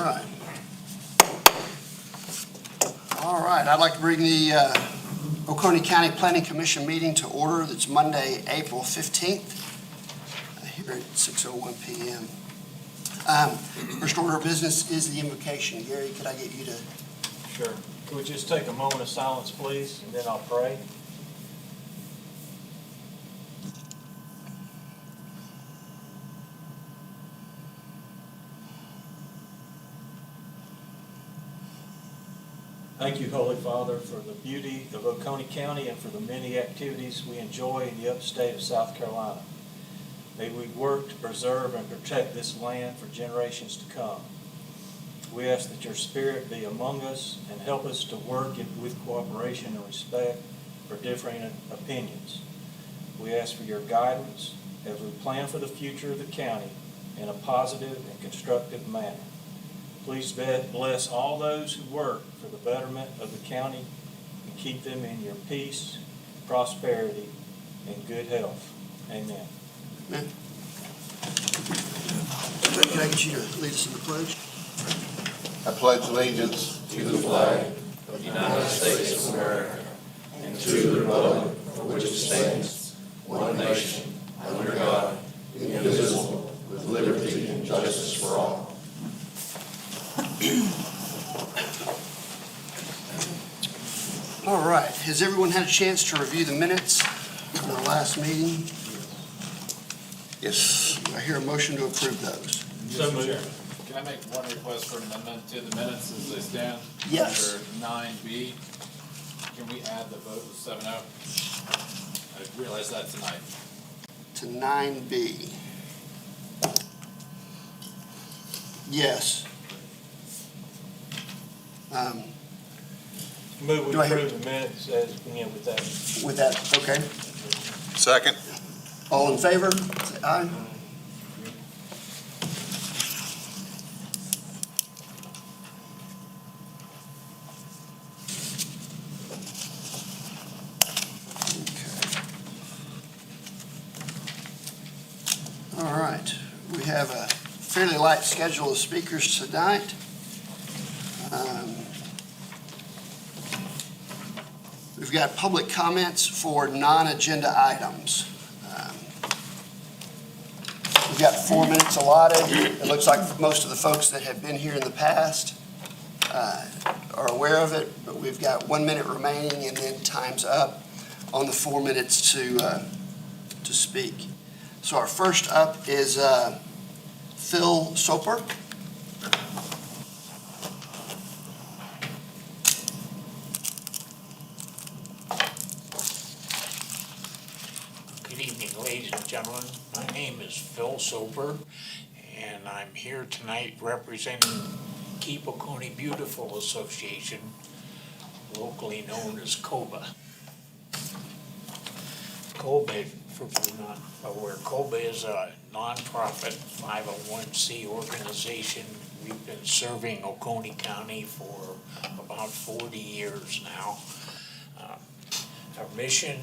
right. All right, I'd like to bring the Oconee County Planning Commission meeting to order. That's Monday, April 15th, here at 6:01 p.m. First order of business is the invocation. Gary, could I get you to? Sure. Could we just take a moment of silence, please, and then I'll pray? Thank you, Holy Father, for the beauty of Oconee County and for the many activities we enjoy in the upstate of South Carolina. May we work to preserve and protect this land for generations to come. We ask that your Spirit be among us and help us to work with cooperation and respect for differing opinions. We ask for your guidance as we plan for the future of the county in a positive and constructive manner. Please bless all those who work for the betterment of the county and keep them in your peace, prosperity, and good health. Amen. Amen. Can I get you to lead us in the pledge? I pledge allegiance to the flag of the United States of America and to the republic for which it stands, one nation, under God, indivisible, with liberty and justice for all. All right, has everyone had a chance to review the minutes from the last meeting? Yes, I hear a motion to approve those. So moved. Can I make one request for an amendment to the minutes as they stand? Yes. Under 9B, can we add the vote with 7-0? I realize that tonight. To 9B. Yes. Move we Do I hear- approve the minutes as, with that. With that, okay. Second. All in favor? Say aye. Okay. All right. We have a fairly light schedule of speakers tonight. We've got public comments for non-agenda items. We've got 4 minutes allotted. It looks like most of the folks that have been here in the past are aware of it, but we've got 1 minute remaining and then time's up on the 4 minutes to speak. So our first up is Phil Soper. Good evening, ladies and gentlemen. My name is Phil Soper, and I'm here tonight representing Keep Oconee Beautiful Association, locally known as COBA. COBA, for those not aware, COBA is a nonprofit 501c organization. We've been serving Oconee County for about 40 years now. Our mission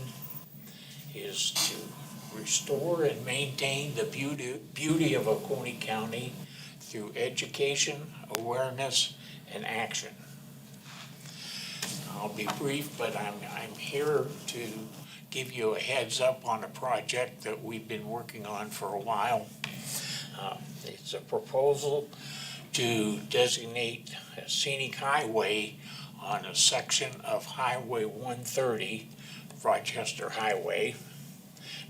is to restore and maintain the beauty of Oconee County through education, awareness, and action. I'll be brief, but I'm here to give you a heads up on a project that we've been working on for a while. It's a proposal to designate a scenic highway on a section of Highway 130, Rochester Highway,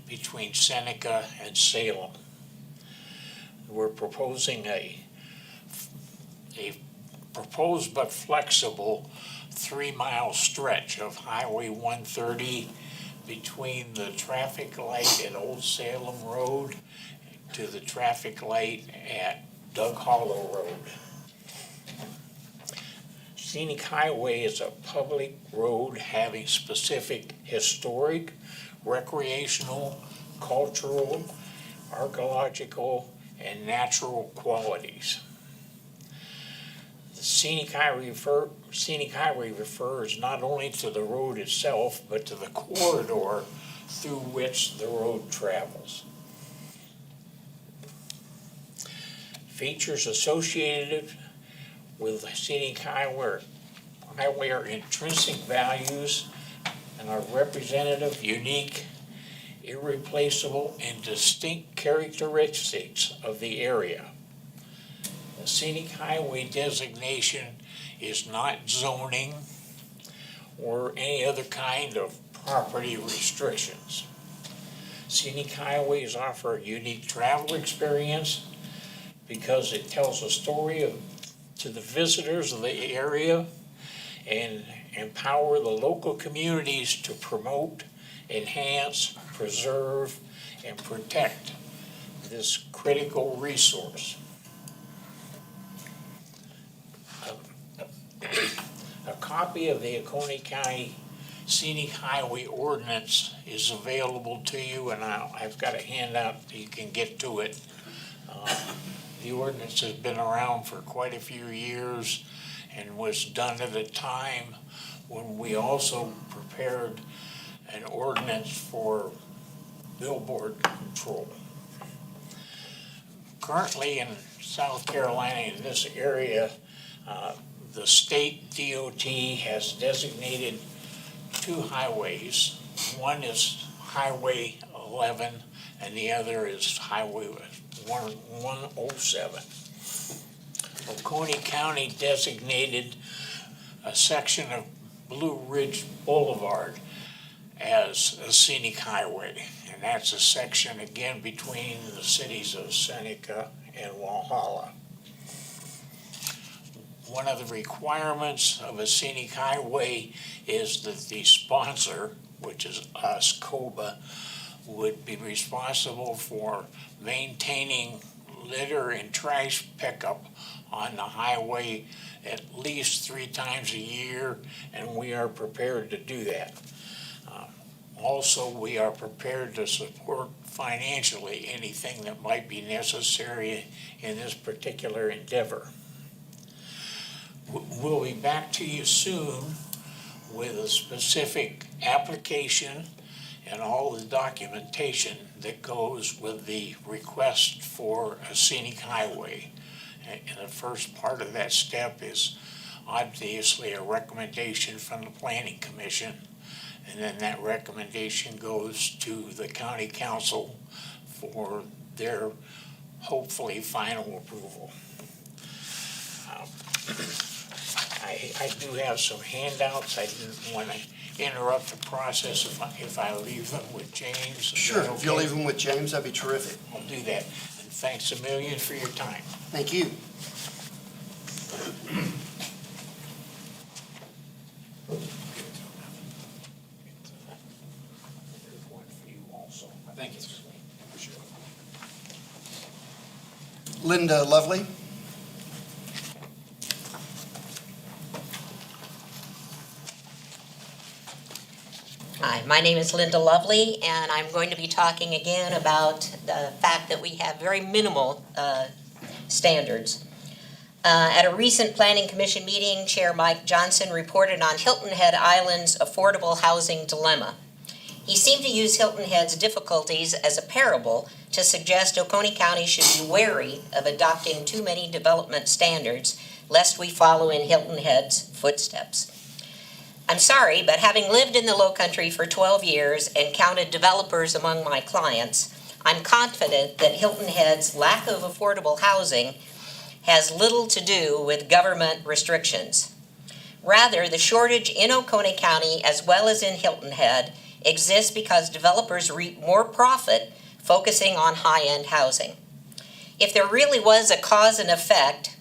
between Seneca and Salem. We're proposing a proposed but flexible 3-mile stretch of Highway 130 between the traffic light at Old Salem Road to the traffic light at Doug Hollow Road. Scenic Highway is a public road having specific historic, recreational, cultural, archaeological, and natural qualities. The scenic highway refers not only to the road itself, but to the corridor through which the road travels. Features associated with scenic highway are intrinsic values and are representative, unique, irreplaceable, and distinct characteristics of the area. The scenic highway designation is not zoning or any other kind of property restrictions. Scenic highways offer a unique travel experience because it tells a story to the visitors of the area and empower the local communities to promote, enhance, preserve, and protect this critical resource. A copy of the Oconee County Scenic Highway Ordinance is available to you, and I've got a handout that you can get to it. The ordinance has been around for quite a few years and was done at a time when we also prepared an ordinance for billboard control. Currently in South Carolina, in this area, the state DOT has designated 2 highways. One is Highway 11 and the other is Highway 107. Oconee County designated a section of Blue Ridge Boulevard as a scenic highway, and that's a section again between the cities of Seneca and Walhalla. One of the requirements of a scenic highway is that the sponsor, which is us, COBA, would be responsible for maintaining litter and trash pickup on the highway at least 3 times a year, and we are prepared to do that. Also, we are prepared to support financially anything that might be necessary in this particular endeavor. We'll be back to you soon with a specific application and all the documentation that goes with the request for a scenic highway. And the first part of that step is obviously a recommendation from the Planning Commission, and then that recommendation goes to the County Council for their hopefully final approval. I do have some handouts. I didn't want to interrupt the process if I leave them with James. Sure, if you'll leave them with James, that'd be terrific. I'll do that. And thanks a million for your time. Thank you. There's one for you also. Thank you. Linda Lovely. Hi, my name is Linda Lovely, and I'm going to be talking again about the fact that we have very minimal standards. At a recent Planning Commission meeting, Chair Mike Johnson reported on Hilton Head Island's affordable housing dilemma. He seemed to use Hilton Head's difficulties as a parable to suggest Oconee County should be wary of adopting too many development standards, lest we follow in Hilton Head's footsteps. I'm sorry, but having lived in the Lowcountry for 12 years and counted developers among my clients, I'm confident that Hilton Head's lack of affordable housing has little to do with government restrictions. Rather, the shortage in Oconee County, as well as in Hilton Head, exists because developers reap more profit focusing on high-end housing. If there really was a cause and effect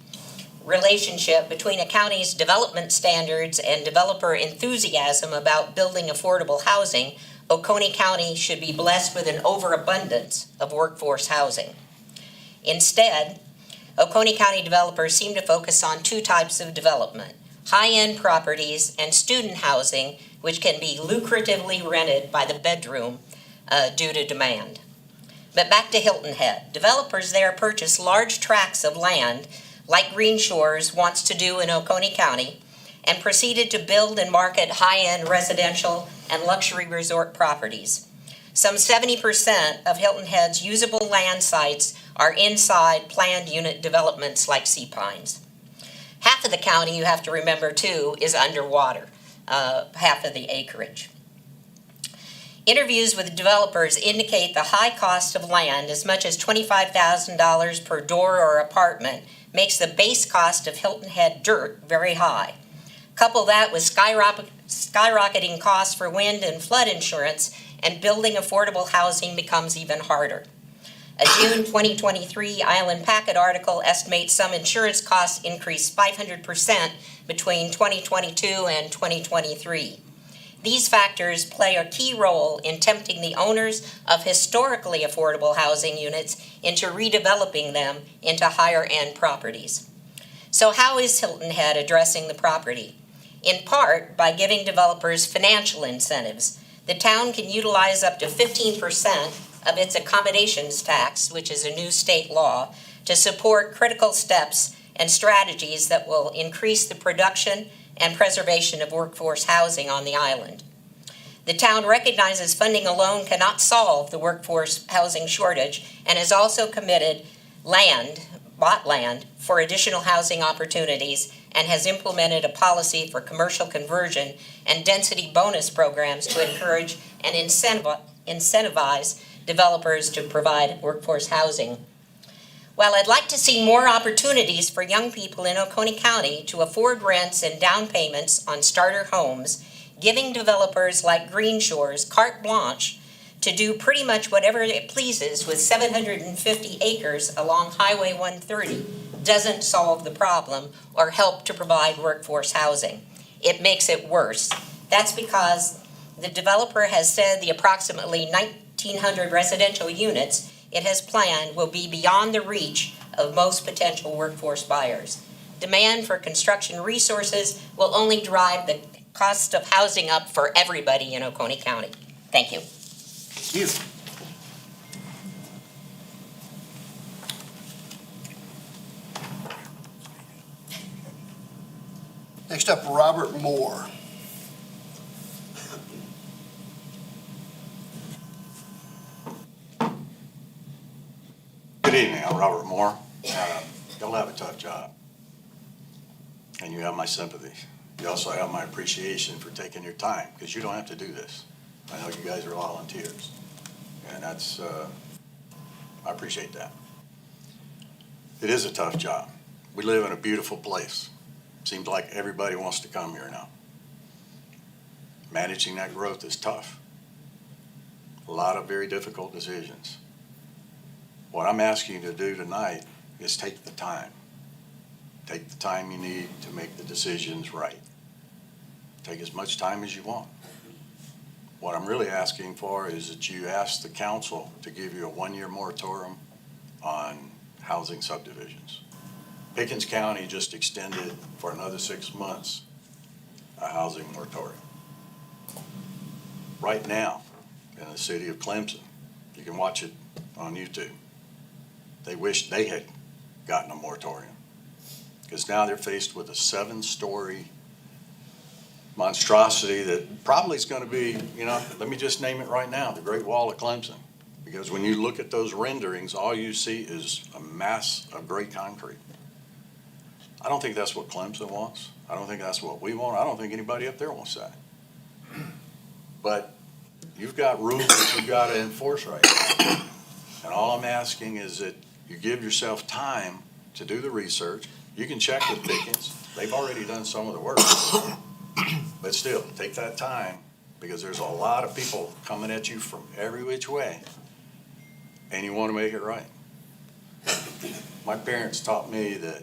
relationship between a county's development standards and developer enthusiasm about building affordable housing, Oconee County should be blessed with an overabundance of workforce housing. Instead, Oconee County developers seem to focus on 2 types of development: high-end properties and student housing, which can be lucratively rented by the bedroom due to demand. But back to Hilton Head. Developers there purchase large tracts of land like Green Shores wants to do in Oconee County, and proceeded to build and market high-end residential and luxury resort properties. Some 70% of Hilton Head's usable land sites are inside planned unit developments like Sea Pines. Half of the county, you have to remember too, is underwater, half of the acreage. Interviews with developers indicate the high cost of land, as much as $25,000 per door or apartment, makes the base cost of Hilton Head dirt very high. Couple that with skyrocketing costs for wind and flood insurance, and building affordable housing becomes even harder. A June 2023 Island Packet article estimates some insurance costs increased 500% between 2022 and 2023. These factors play a key role in tempting the owners of historically affordable housing units into redeveloping them into higher-end properties. So how is Hilton Head addressing the property? In part, by giving developers financial incentives. The town can utilize up to 15% of its accommodations tax, which is a new state law, to support critical steps and strategies that will increase the production and preservation of workforce housing on the island. The town recognizes funding alone cannot solve the workforce housing shortage and has also committed bought land for additional housing opportunities, and has implemented a policy for commercial conversion and density bonus programs to encourage and incentivize developers to provide workforce housing. While I'd like to see more opportunities for young people in Oconee County to afford rents and down payments on starter homes, giving developers like Green Shores carte blanche to do pretty much whatever it pleases with 750 acres along Highway 130 doesn't solve the problem or help to provide workforce housing. It makes it worse. That's because the developer has said the approximately 1,900 residential units it has planned will be beyond the reach of most potential workforce buyers. Demand for construction resources will only drive the cost of housing up for everybody in Oconee County. Thank you. Thank you. Next up, Robert Moore. Good evening, I'm Robert Moore. Y'all have a tough job, and you have my sympathy. You also have my appreciation for taking your time, because you don't have to do this. I know you guys are volunteers, and that's, I appreciate that. It is a tough job. We live in a beautiful place. Seems like everybody wants to come here now. Managing that growth is tough. A lot of very difficult decisions. What I'm asking you to do tonight is take the time. Take the time you need to make the decisions right. Take as much time as you want. What I'm really asking for is that you ask the council to give you a 1-year moratorium on housing subdivisions. Pickens County just extended for another 6 months a housing moratorium. Right now, in the city of Clemson, you can watch it on YouTube, they wish they had gotten a moratorium, because now they're faced with a 7-story monstrosity that probably is going to be, let me just name it right now, the Great Wall of Clemson. Because when you look at those renderings, all you see is a mass of gray concrete. I don't think that's what Clemson wants. I don't think that's what we want. I don't think anybody up there wants that. But you've got rules that you've got to enforce right now. And all I'm asking is that you give yourself time to do the research. You can check with Pickens. They've already done some of the work. But still, take that time, because there's a lot of people coming at you from every which way, and you want to make it right. My parents taught me that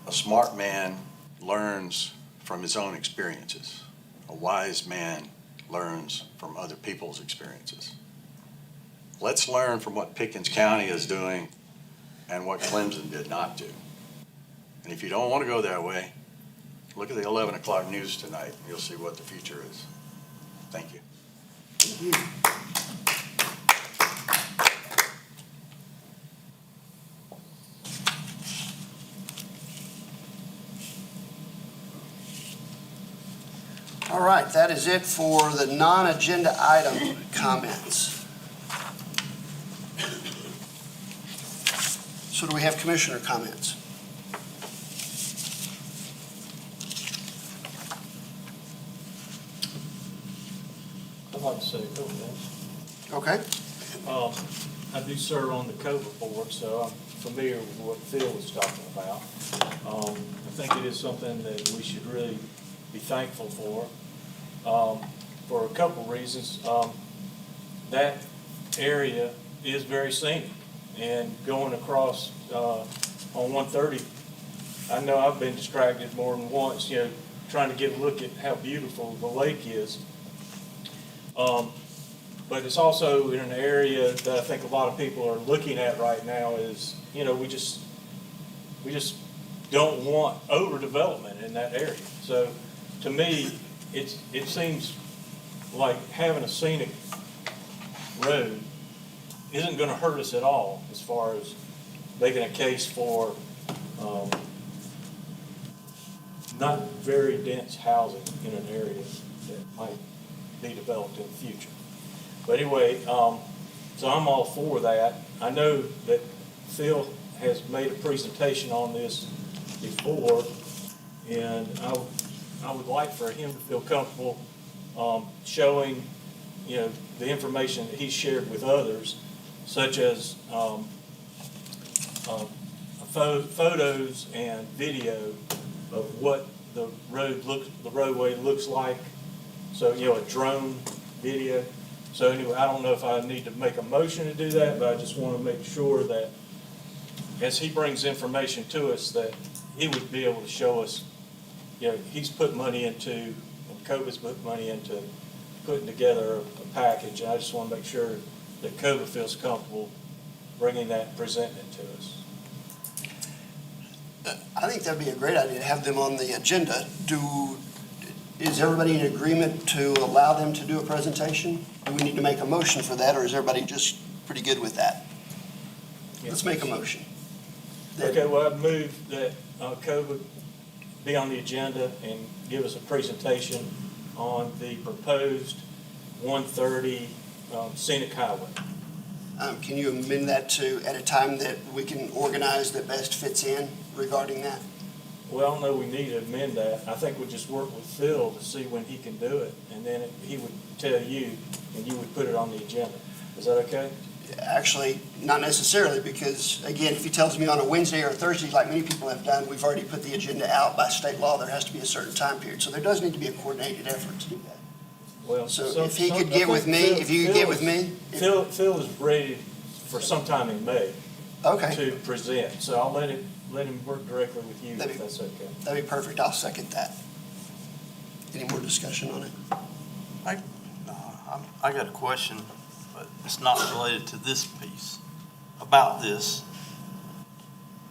a smart man learns from his own experiences. A wise man learns from other people's experiences. Let's learn from what Pickens County is doing and what Clemson did not do. And if you don't want to go that way, look at the 11 o'clock news tonight, and you'll see what the future is. Thank you. Thank you. All right, that is it for the non-agenda item comments. So do we have commissioner comments? I'd like to say a couple things. Okay? I do serve on the COBA board, so I'm familiar with what Phil was talking about. I think it is something that we should really be thankful for a couple reasons. That area is very scenic, and going across on 130, I know I've been distracted more than once, trying to get a look at how beautiful the lake is. But it's also in an area that I think a lot of people are looking at right now is, we just don't want overdevelopment in that area. So to me, it seems like having a scenic road isn't going to hurt us at all as far as making a case for not very dense housing in an area that might be developed in the future. But anyway, so I'm all for that. I know that Phil has made a presentation on this before, and I would like for him to feel comfortable showing, the information that he's shared with others, such as photos and video of what the roadway looks like. So, a drone video. So anyway, I don't know if I need to make a motion to do that, but I just want to make sure that as he brings information to us, that he would be able to show us, he's put money into, and COBA's put money into putting together a package, and I just want to make sure that COBA feels comfortable bringing that and presenting it to us. I think that'd be a great idea to have them on the agenda. Is everybody in agreement to allow them to do a presentation? Do we need to make a motion for that, or is everybody just pretty good with that? Let's make a motion. Okay, well, I've moved that COBA be on the agenda and give us a presentation on the proposed 130 scenic highway. Can you amend that to, at a time that we can organize that best fits in regarding that? Well, I don't know we need to amend that. I think we'll just work with Phil to see when he can do it, and then he would tell you, and you would put it on the agenda. Is that okay? Actually, not necessarily, because again, if he tells me on a Wednesday or a Thursday, like many people have done, we've already put the agenda out by state law. There has to be a certain time period. So there does need to be a coordinated effort to do that. Well, So if he could get with me, if you could get with me. Phil is ready for sometime in May Okay, to present, so I'll let him work directly with you That'd if be- that's okay. that'd be perfect. I'll second that. Any more discussion on it? I got a question, but it's not related to this piece, about this.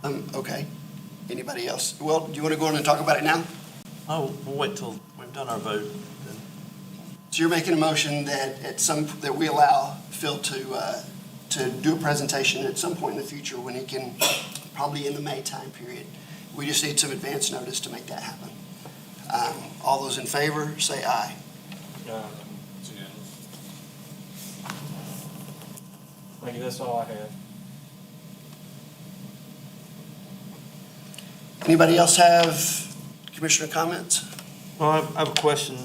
Okay. Anybody else? Well, do you want to go on and talk about it now? Oh, we'll wait till we've done our vote. Then. So you're making a motion that that we allow Phil to do a presentation at some point in the future when he can, probably in the May time period. We just need some advance notice to make that happen. All those in favor, say aye. It's unanimous. Thank you, that's all I have. Anybody else have commissioner comments? Well, I have a question.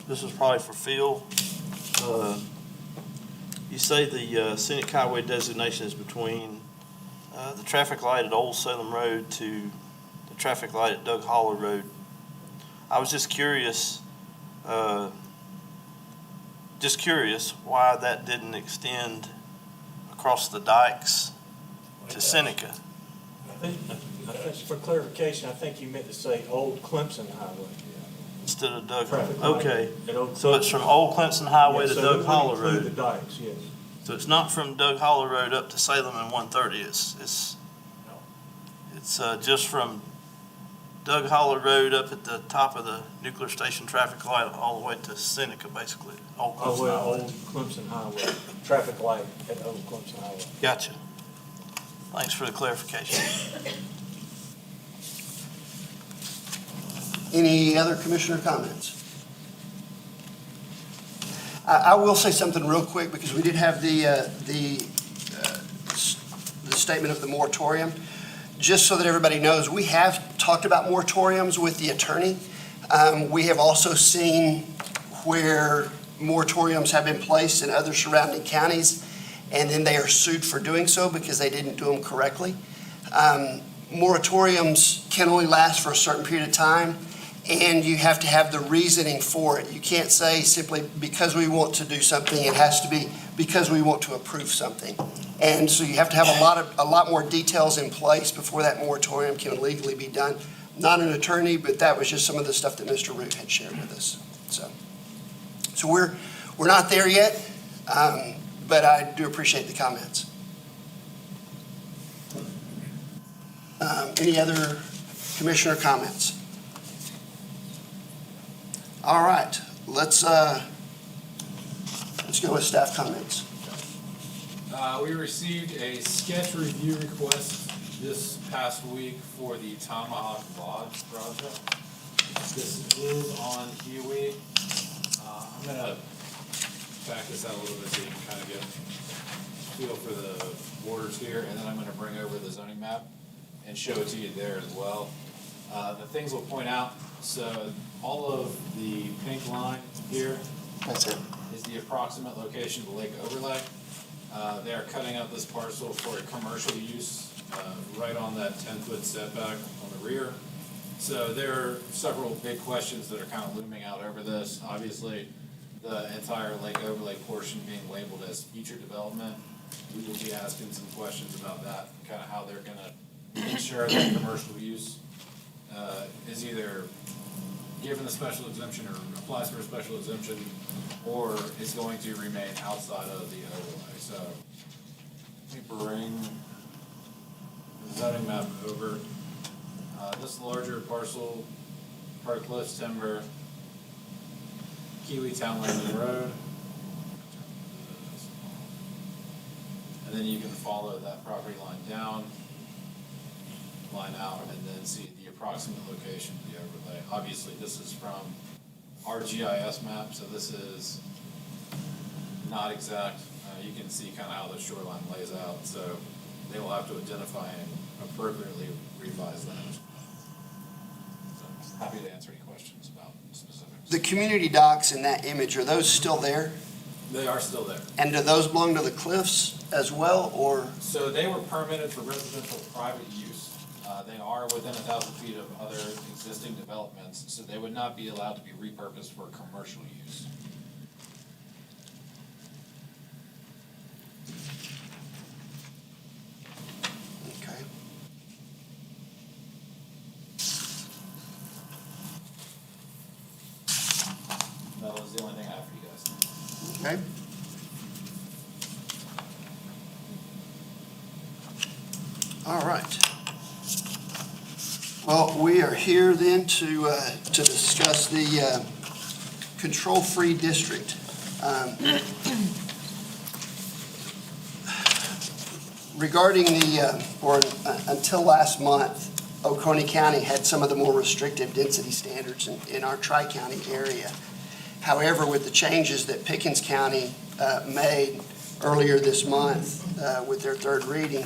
This is probably for Phil. You say the scenic highway designation is between the traffic light at Old Salem Road to the traffic light at Doug Holler Road. I was just curious why that didn't extend across the dikes to Seneca. I think, for clarification, I think you meant to say Old Clemson Highway. Instead of Doug. Traffic light Okay. at Old So it's from Old Clemson Highway Yeah, to so Doug it would Holler include Road. the dikes, yes. So it's not from Doug Holler Road up to Salem and 130. It's just from Doug Holler Road up at the top of the nuclear station traffic light all the way to Seneca, basically. Old Oh, Clemson well, Highway. Old Clemson Highway, traffic light at Old Clemson Highway. Gotcha. Thanks for the clarification. Any other commissioner comments? I will say something real quick, because we did have the statement of the moratorium. Just so that everybody knows, we have talked about moratoriums with the attorney. We have also seen where moratoriums have been placed in other surrounding counties, and then they are sued for doing so because they didn't do them correctly. Moratoriums can only last for a certain period of time, and you have to have the reasoning for it. You can't say simply because we want to do something. It has to be because we want to approve something. And so you have to have a lot more details in place before that moratorium can legally be done. Not an attorney, but that was just some of the stuff that Mr. Root had shared with us. So we're not there yet, but I do appreciate the comments. Any other commissioner comments? All right, let's go with staff comments. We received a sketch review request this past week for the Tomahawk Lodge project. This is on Huey. I'm gonna back this out a little bit so you can kind of get a feel for the borders here, and then I'm gonna bring over the zoning map and show it to you there as well. The things we'll point out, so all of the pink line here That's it. is the approximate location of the lake overlay. They are cutting out this parcel for a commercial use, right on that 10-foot setback on the rear. So there are several big questions that are kind of looming out over this. Obviously, the entire lake overlay portion being labeled as future development. We will be asking some questions about that, kind of how they're gonna ensure that commercial use is either given the special exemption or applies for a special exemption, or is going to remain outside of the overlay. So let me bring the zoning map over. This larger parcel, Park Cliffs Timber, Kiwi Town Landing Road. And then you can follow that property line down, line out, and then see the approximate location of the overlay. Obviously, this is from our GIS map, so this is not exact. You can see kind of how the shoreline lays out, so they will have to identify and appropriately revise that. So, happy to answer any questions about specifics. The community docks in that image, are those still there? They are still there. And do those belong to the Cliffs as well, or? So they were permitted for residential private use. They are within 1,000 feet of other existing developments, so they would not be allowed to be repurposed for commercial use. Okay. That was the only thing I have for you guys. Okay. All right. Well, we are here then to discuss the control-free district. Regarding until last month, Oconee County had some of the more restrictive density standards in our tri-county area. However, with the changes that Pickens County made earlier this month with their third reading,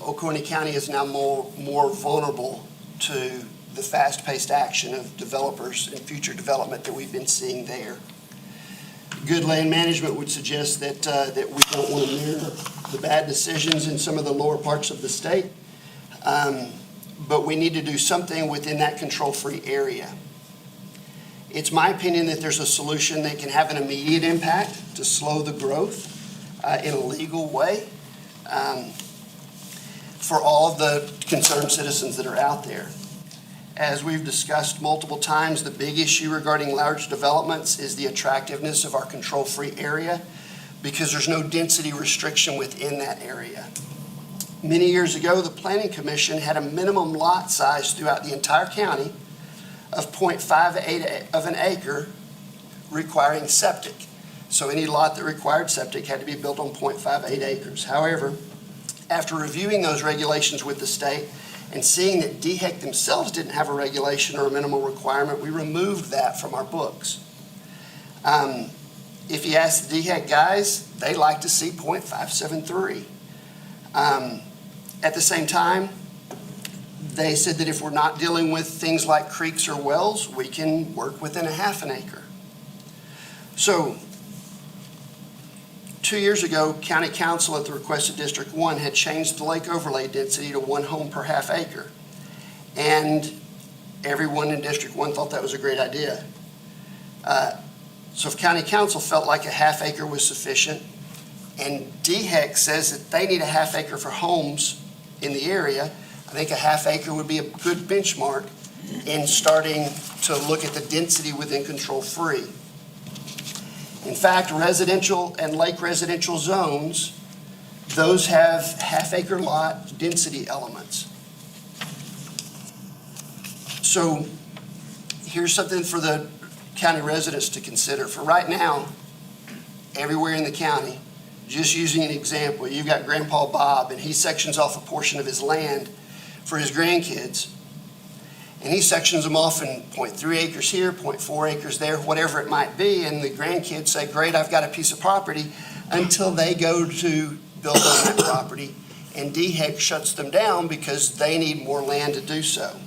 Oconee County is now more vulnerable to the fast-paced action of developers and future development that we've been seeing there. Good land management would suggest that we don't want to mirror the bad decisions in some of the lower parts of the state, but we need to do something within that control-free area. It's my opinion that there's a solution that can have an immediate impact to slow the growth in a legal way for all of the concerned citizens that are out there. As we've discussed multiple times, the big issue regarding large developments is the attractiveness of our control-free area because there's no density restriction within that area. Many years ago, the Planning Commission had a minimum lot size throughout the entire county of 0.58 of an acre requiring septic. So any lot that required septic had to be built on 0.58 acres. However, after reviewing those regulations with the state and seeing that DHEC themselves didn't have a regulation or a minimal requirement, we removed that from our books. If you ask the DHEC guys, they like to see 0.573. At the same time, they said that if we're not dealing with things like creeks or wells, we can work within a half an acre. So 2 years ago, County Council at the request of District 1 had changed the lake overlay density to 1 home per half acre. And everyone in District 1 thought that was a great idea. So if County Council felt like a half acre was sufficient, and DHEC says that they need a half acre for homes in the area, I think a half acre would be a good benchmark in starting to look at the density within control-free. In fact, residential and lake residential zones, those have half-acre lot density elements. So here's something for the county residents to consider. For right now, everywhere in the county, just using an example, you've got Grandpa Bob, and he sections off a portion of his land for his grandkids. And he sections them off in 0.3 acres here, 0.4 acres there, whatever it might be. And the grandkids say, great, I've got a piece of property, until they go to build on that property. And DHEC shuts them down because they need more land to do so.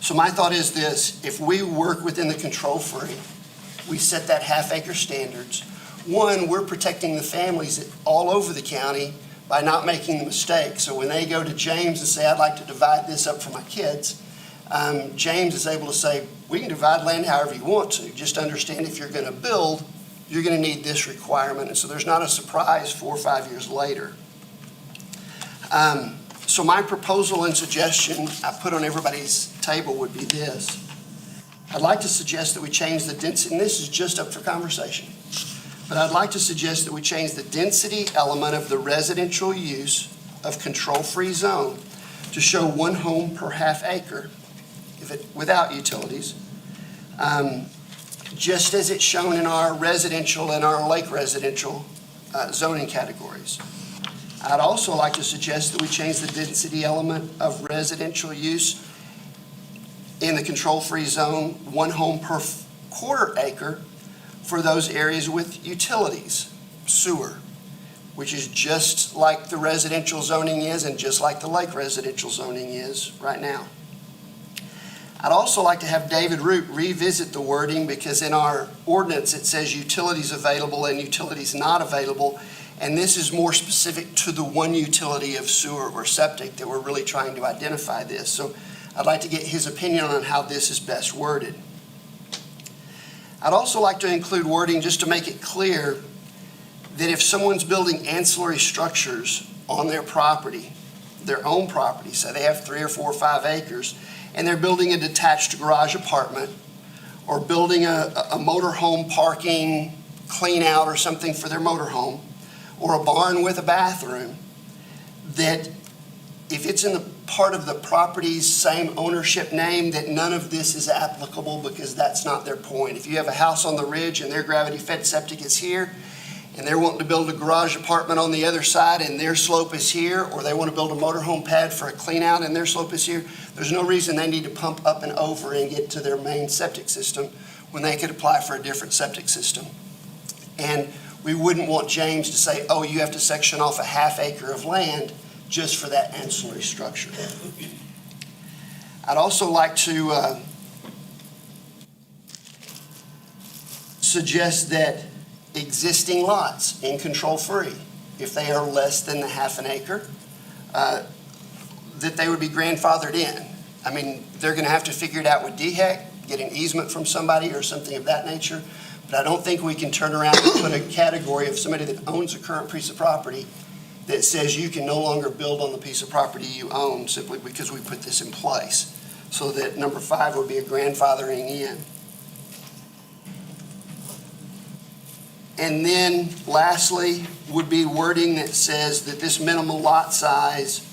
So my thought is this: if we work within the control-free, we set that half-acre standards. One, we're protecting the families all over the county by not making the mistake. So when they go to James and say, I'd like to divide this up for my kids, James is able to say, we can divide land however you want to. Just understand, if you're going to build, you're going to need this requirement. And so there's not a surprise 4 or 5 years later. So my proposal and suggestion I put on everybody's table would be this. I'd like to suggest that we change the density, and this is just up for conversation, but I'd like to suggest that we change the density element of the residential use of control-free zone to show 1 home per half acre without utilities, just as it's shown in our residential and our lake residential zoning categories. I'd also like to suggest that we change the density element of residential use in the control-free zone, 1 home per quarter acre for those areas with utilities, sewer, which is just like the residential zoning is and just like the lake residential zoning is right now. I'd also like to have David Root revisit the wording, because in our ordinance it says utilities available and utilities not available, and this is more specific to the one utility of sewer or septic that we're really trying to identify this. So I'd like to get his opinion on how this is best worded. I'd also like to include wording just to make it clear that if someone's building ancillary structures on their property, their own property, say they have 3 or 4 or 5 acres, and they're building a detached garage apartment or building a motorhome parking clean out or something for their motorhome, or a barn with a bathroom, that if it's in the part of the property's same ownership name, that none of this is applicable, because that's not their point. If you have a house on the ridge and their gravity-fed septic is here, and they're wanting to build a garage apartment on the other side and their slope is here, or they want to build a motorhome pad for a clean out and their slope is here, there's no reason they need to pump up and over and get to their main septic system when they could apply for a different septic system. And we wouldn't want James to say, oh, you have to section off a half acre of land just for that ancillary structure. I'd also like to suggest that existing lots in control-free, if they are less than the half an acre, that they would be grandfathered in. I mean, they're going to have to figure it out with DHEC, get an easement from somebody or something of that nature, but I don't think we can turn around and put a category of somebody that owns a current piece of property that says you can no longer build on the piece of property you own simply because we put this in place. So that number 5 would be a grandfathering in. And then lastly would be wording that says that this minimal lot size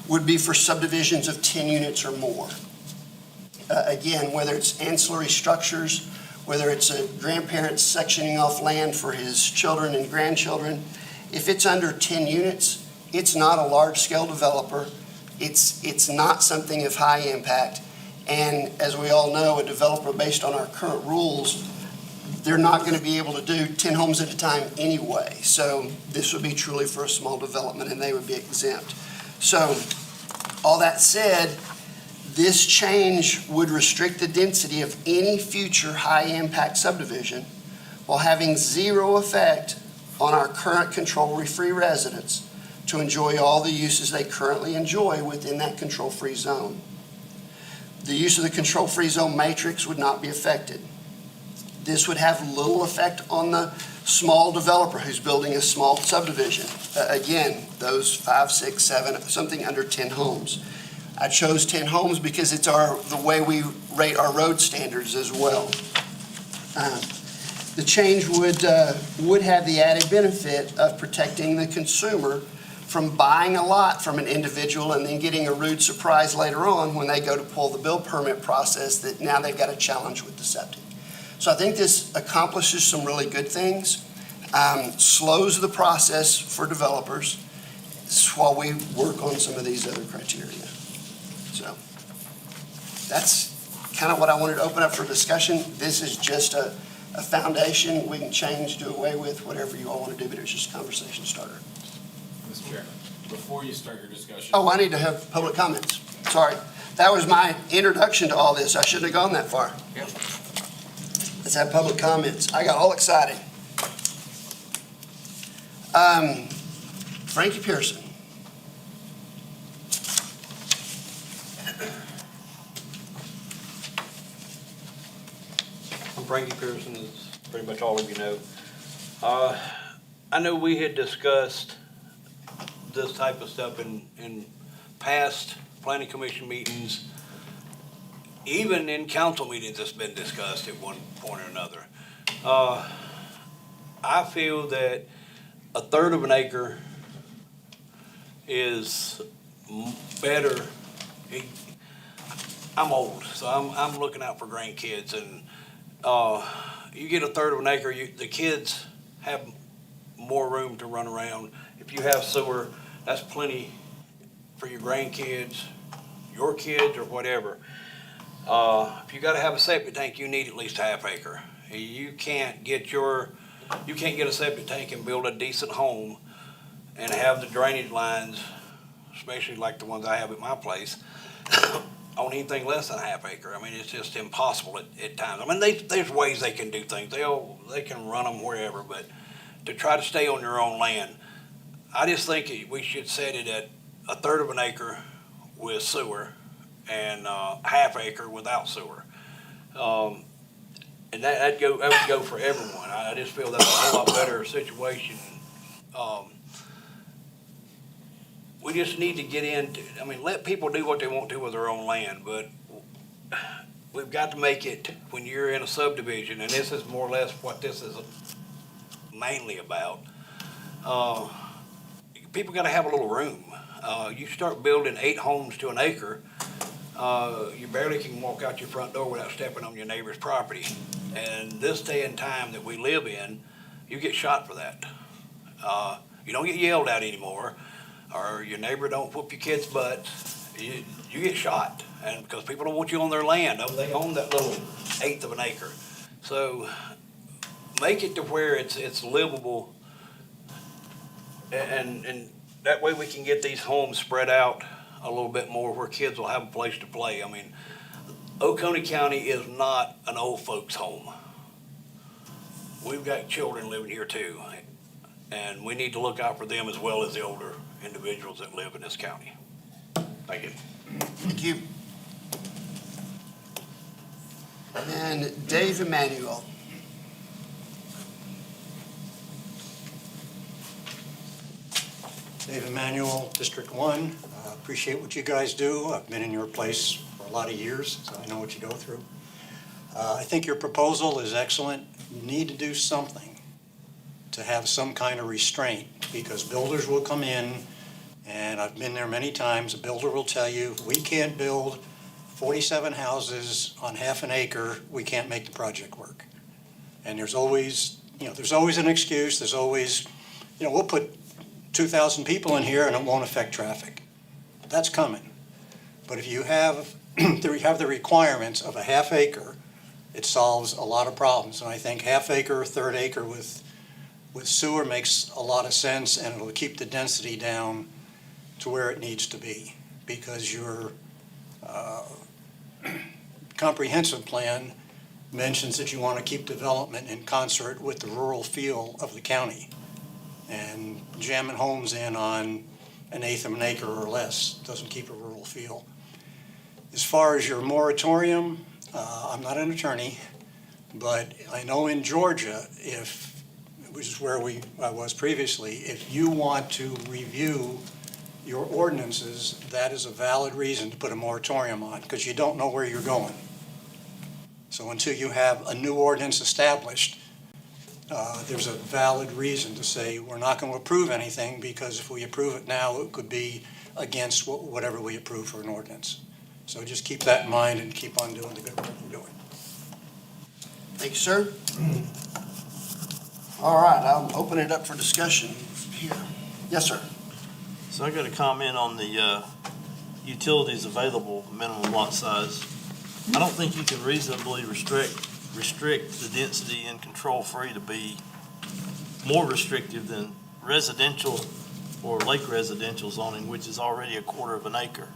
would be for subdivisions of 10 units or more. Again, whether it's ancillary structures, whether it's a grandparent sectioning off land for his children and grandchildren, if it's under 10 units, it's not a large-scale developer. It's not something of high impact. And as we all know, a developer, based on our current rules, they're not going to be able to do 10 homes at a time anyway. So this would be truly for a small development, and they would be exempt. So all that said, This change would restrict the density of any future high-impact subdivision while having zero effect on our current control-free residents to enjoy all the uses they currently enjoy within that control-free zone. The use of the control-free zone matrix would not be affected. This would have little effect on the small developer who's building a small subdivision. Again, those 5, 6, 7, something under 10 homes. I chose 10 homes because it's the way we rate our road standards as well. The change would have the added benefit of protecting the consumer from buying a lot from an individual and then getting a rude surprise later on when they go to pull the build permit process that now they've got a challenge with the septic. So I think this accomplishes some really good things, slows the process for developers while we work on some of these other criteria. So that's kind of what I wanted to open up for discussion. This is just a foundation. We can change, do away with, whatever you all want to do, but it's just a conversation starter. Mr. Chairman, before you start your discussion. Oh, I need to have public comments. Sorry. That was my introduction to all this. I shouldn't have gone that far. Yep. Let's have public comments. I got all excited. Frankie Pearson. I'm Frankie Pearson, as pretty much all of you know. I know we had discussed this type of stuff in past planning commission meetings. Even in council meetings, it's been discussed at one point or another. I feel that a third of an acre is better. I'm old, so I'm looking out for grandkids, and you get a third of an acre, the kids have more room to run around. If you have sewer, that's plenty for your grandkids, your kids, or whatever. If you gotta have a septic tank, you need at least a half acre. You can't get a septic tank and build a decent home and have the drainage lines, especially like the ones I have at my place, on anything less than a half acre. I mean, it's just impossible at times. I mean, there's ways they can do things. They can run them wherever, but to try to stay on your own land, I just think we should set it at a third of an acre with sewer and half acre without sewer. And that would go for everyone. I just feel that's a whole lot better situation. We just need to get into, let people do what they want to with their own land, but we've got to make it, when you're in a subdivision, and this is more or less what this is mainly about, people gotta have a little room. You start building 8 homes to an acre, you barely can walk out your front door without stepping on your neighbor's property. And this day and time that we live in, you get shot for that. You don't get yelled at anymore, or your neighbor don't whoop your kid's butt. You get shot, and because people don't want you on their land. They own that little 1/8 of an acre. So make it to where it's livable, and that way we can get these homes spread out a little bit more where kids will have a place to play. Oconee County is not an old folks' home. We've got children living here too, and we need to look out for them as well as the older individuals that live in this county. Thank you. Thank you. And Dave Emanuel. Dave Emanuel, District 1. Appreciate what you guys do. I've been in your place for a lot of years, so I know what you go through. I think your proposal is excellent. You need to do something to have some kind of restraint, because builders will come in, and I've been there many times, a builder will tell you, we can't build 47 houses on half an acre, we can't make the project work. And there's always an excuse, there's always, we'll put 2,000 people in here and it won't affect traffic. That's coming. But if you have the requirements of a half acre, it solves a lot of problems. And I think half acre, third acre with sewer makes a lot of sense, and it'll keep the density down to where it needs to be, because you're comprehensive plan mentions that you want to keep development in concert with the rural feel of the county. And jamming homes in on an eighth of an acre or less doesn't keep a rural feel. As far as your moratorium, I'm not an attorney, but I know in Georgia, which is where I was previously, if you want to review your ordinances, that is a valid reason to put a moratorium on, because you don't know where you're going. So until you have a new ordinance established, there's a valid reason to say we're not going to approve anything, because if we approve it now, it could be against whatever we approve for an ordinance. So just keep that in mind and keep on doing the good work you're doing. Thank you, sir. All right, I'll open it up for discussion here. Yes, sir. So I got a comment on the utilities available minimum lot size. I don't think you can reasonably restrict the density and control-free to be more restrictive than residential or lake residential zoning, which is already a quarter of an acre.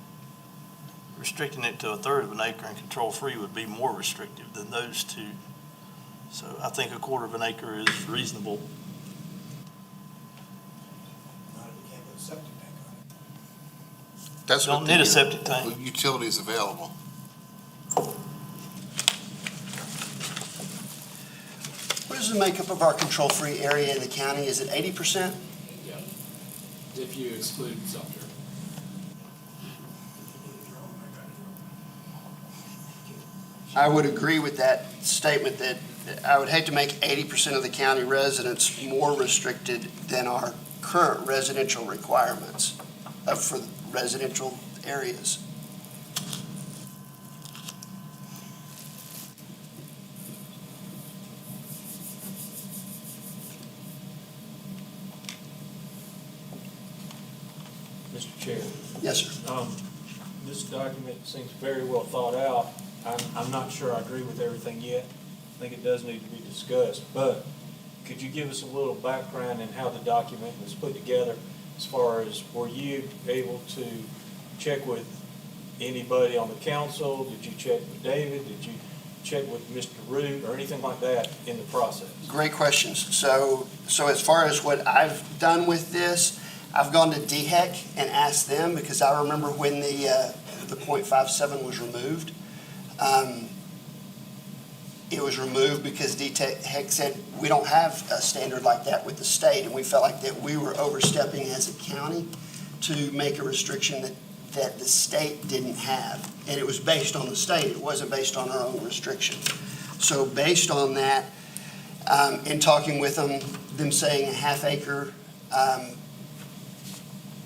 Restricting it to a third of an acre and control-free would be more restrictive than those two. So I think a quarter of an acre is reasonable. That's what Don't need a the septic tank. utilities available. What is the makeup of our control-free area in the county? Is it 80%? Yeah. If you exclude Sumter. I would agree with that statement that I would hate to make 80% of the county residents more restricted than our current residential requirements for residential areas. Mr. Chair, Yes, sir. this document seems very well thought out. I'm not sure I agree with everything yet. I think it does need to be discussed, but could you give us a little background in how the document was put together, as far as, were you able to check with anybody on the council? Did you check with David? Did you check with Mr. Root or anything like that in the process? Great questions. So as far as what I've done with this, I've gone to DHEC and asked them, because I remember when the .57 was removed. It was removed because DHEC said, we don't have a standard like that with the state, and we felt like that we were overstepping as a county to make a restriction that the state didn't have. And it was based on the state, it wasn't based on our own restriction. So based on that, in talking with them saying a half acre,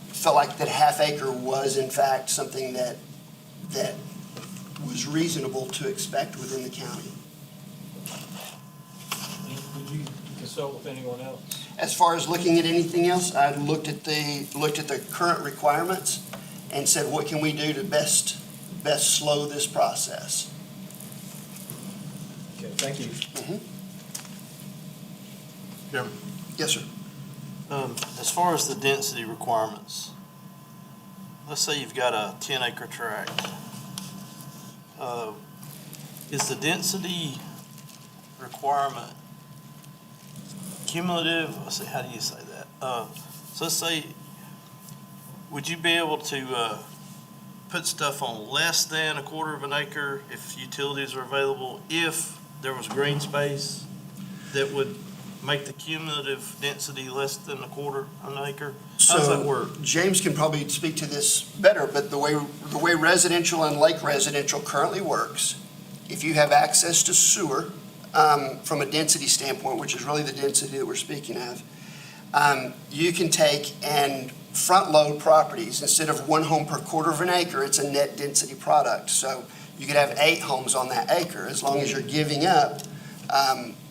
felt like that half acre was in fact something that was reasonable to expect within the county. Did you consult with anyone else? As far as looking at anything else, I looked at the current requirements and said, what can we do to best slow this process? Okay, thank you. Chairman. Yes, sir. As far as the density requirements, let's say you've got a 10-acre tract. Is the density requirement cumulative? Let's see, how do you say that? So let's say, would you be able to put stuff on less than a quarter of an acre if utilities are available, if there was green space that would make the cumulative density less than a quarter of an acre? How does that work? James can probably speak to this better, but the way residential and lake residential currently works, if you have access to sewer, from a density standpoint, which is really the density that we're speaking of, you can take and front load properties. Instead of one home per quarter of an acre, it's a net density product. So you could have 8 homes on that acre, as long as you're giving up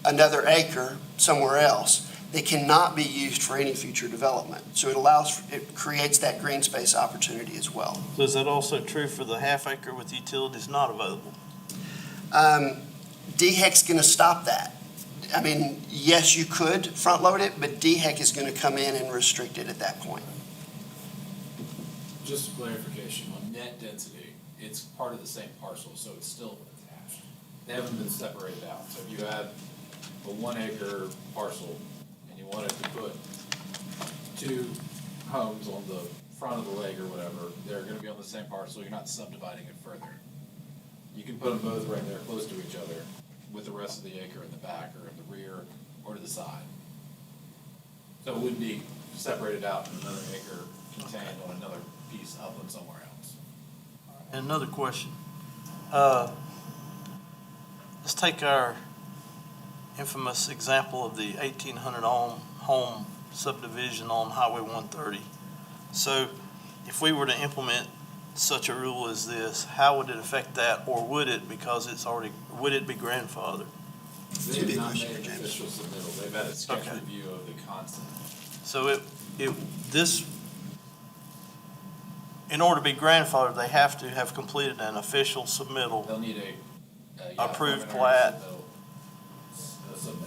another acre somewhere else. They cannot be used for any future development. So it creates that green space opportunity as well. So is that also true for the half acre with utilities not available? DHEC's going to stop that. I mean, yes, you could front load it, but DHEC is going to come in and restrict it at that point. Just clarification on net density. it's part of the same parcel, so it's still attached. They haven't been separated out. So if you had a 1 acre parcel and you wanted to put 2 homes on the front of the lake or whatever, they're gonna be on the same parcel, you're not subdividing it further. You can put them both right there close to each other with the rest of the acre in the back or in the rear or to the side. So it wouldn't be separated out and another acre contained on another piece upland somewhere else. And another question. Let's take our infamous example of the 1,800 home subdivision on Highway 130. So if we were to implement such a rule as this, how would it affect that, or would it, because it's already, would it be grandfathered? They big have not question made for an James. official submittal, they've had a sketch Okay. review of the concept. So in order to be grandfathered, they have to have completed an official submittal. They'll need a. Approved preliminary plat. submittal.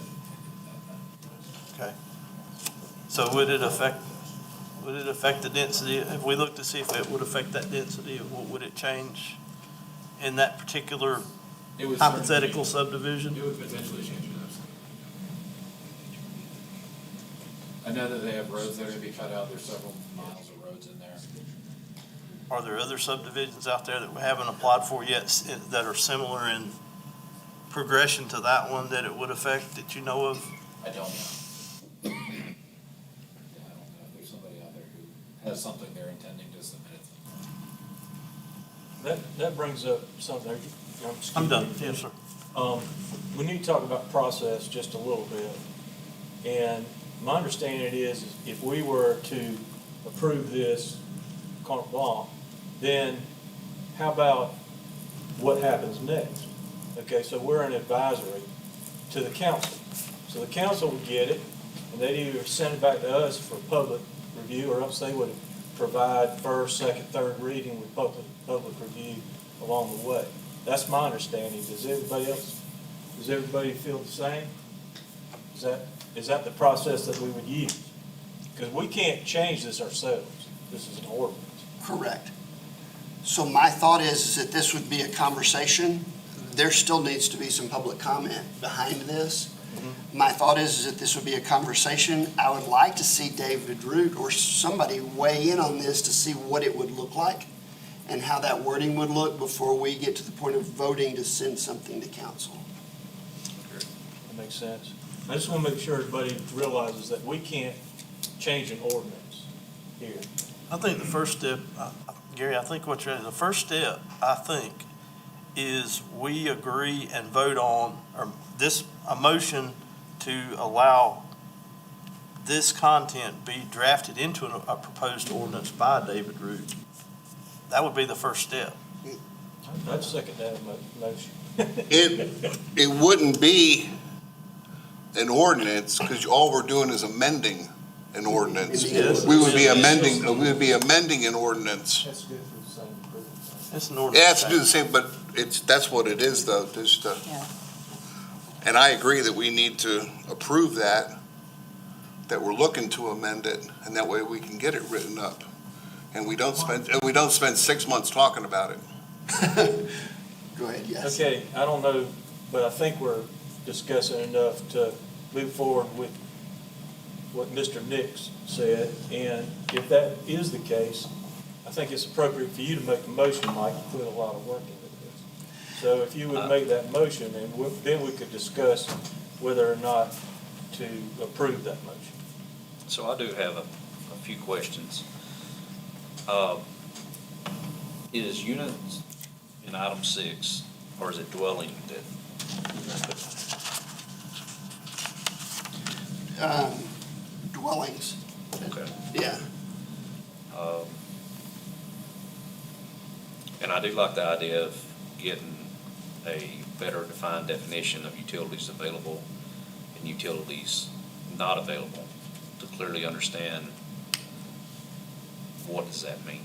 Okay. So would it affect the density? If we look to see if it would affect that density, would it change in that particular It would hypothetical certainly- subdivision? It would potentially change it, absolutely. I know that they have roads that are gonna be cut out, there's several miles of roads in there. Are there other subdivisions out there that we haven't applied for yet that are similar in progression to that one that it would affect that you know of? I don't know. Yeah, I don't know if there's somebody out there who has something they're intending to submit. That brings up something. I'm done. Yes, sir. We need to talk about process just a little bit. And my understanding is if we were to approve this carte blanche, then how about what happens next? Okay, so we're an advisory to the council. So the council would get it, and they'd either send it back to us for public review, or else they would provide first, second, third reading with public review along the way. That's my understanding. Does everybody feel the same? Is that the process that we would use? Because we can't change this ourselves. This is an ordinance. Correct. So my thought is that this would be a conversation. There still needs to be some public comment behind this. My thought is that this would be a conversation. I would like to see David Root or somebody weigh in on this to see what it would look like and how that wording would look before we get to the point of voting to send something to council. That makes sense. I just want to make sure everybody realizes that we can't change an ordinance here. I think the first step, Gary, the first step, I think, is we agree and vote on, a motion to allow this content be drafted into a proposed ordinance by David Root. That would be the first step. I'd second that motion. It wouldn't be an ordinance, because all we're doing is amending an ordinance. Yes. We would be amending an ordinance. That's good for the same improvement. It's an It ordinance. has to do the same, but that's what it is, though, and I agree that we need to approve that we're looking to amend it, and that way we can get it written up. And we don't spend 6 months talking about it. Go ahead, yes. Okay, I don't know, but I think we're discussing enough to move forward with what Mr. Nix said. And if that is the case, I think it's appropriate for you to make a motion, Mike, you put a lot of work into this. So if you would make that motion, and then we could discuss whether or not to approve that motion. So I do have a few questions. Is units in item 6, or is it dwelling that? Dwellings, Okay. yeah. And I do like the idea of getting a better defined definition of utilities available and utilities not available, to clearly understand what does that mean,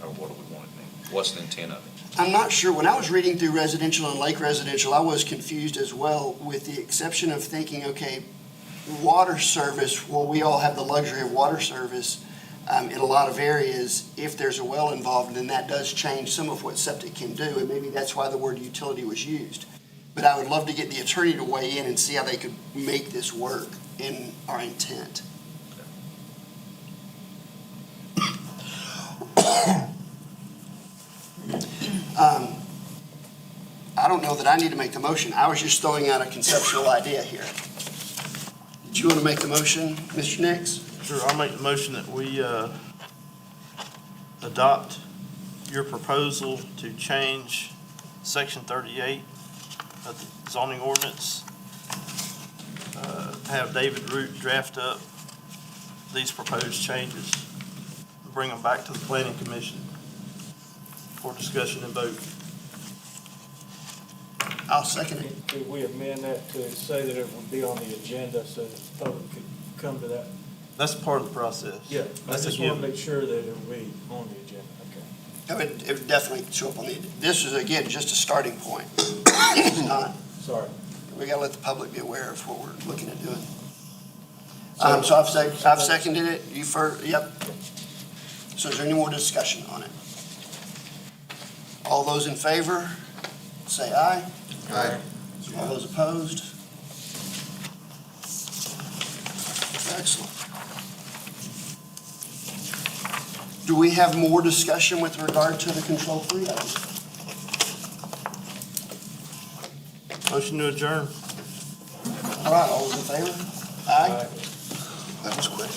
or what do we want it to mean? What's the intent of it? I'm not sure. When I was reading through residential and lake residential, I was confused as well, with the exception of thinking, okay, water service, well, we all have the luxury of water service. in a lot of areas, if there's a well involved, then that does change some of what septic can do, and maybe that's why the word utility was used. But I would love to get the attorney to weigh in and see how they could make this work in our intent. I don't know that I need to make the motion. I was just throwing out a conceptual idea here. Did you want to make the motion, Mr. Nix? Sure, I'll make the motion that we adopt your proposal to change section 38 of the zoning ordinance. Have David Root draft up these proposed changes, and bring them back to the planning commission for discussion and vote. I'll second it. Could we amend that to say that it would be on the agenda so that the public could come to that? That's part of the process. Yeah, I That's a just want to given. make sure that it would be on the agenda, okay. It would definitely show up on the, this is, again, just a starting point. It's not, Sorry. we gotta let the public be aware of what we're looking at doing. So I've seconded it, you first, yep. So is there any more discussion on it? All those in favor, say aye. Aye. All those opposed? Excellent. Do we have more discussion with regard to the control free items? Motion to adjourn. All right, all those in favor? Aye. That was quick.